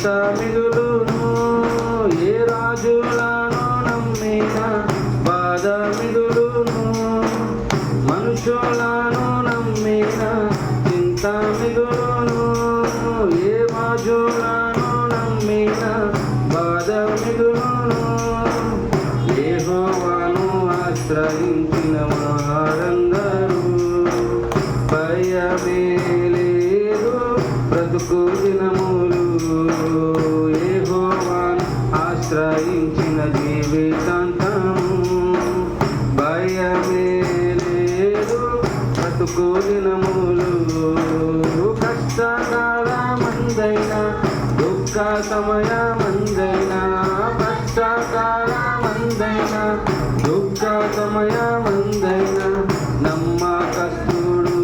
మిగులును. ఏ రాజులను నమ్మిన బాధ మిగులును. మనుషులను నమ్మిన చింత మిగులును. ఏ రాజులను నమ్మిన బాధ మిగులును. యెహోవాను ఆశ్రయించిన వారందరూ భయమే లేదు బ్రతుకు దినములు. యెహోవాను ఆశ్రయించిన జీవితాంతము భయమే లేదు బ్రతుకు దినములు. కష్టకాలమందైనా దుఃఖ సమయమందైనా కష్టకాలమందైనా దుఃఖ సమయమందైనా నమ్మకస్తుడు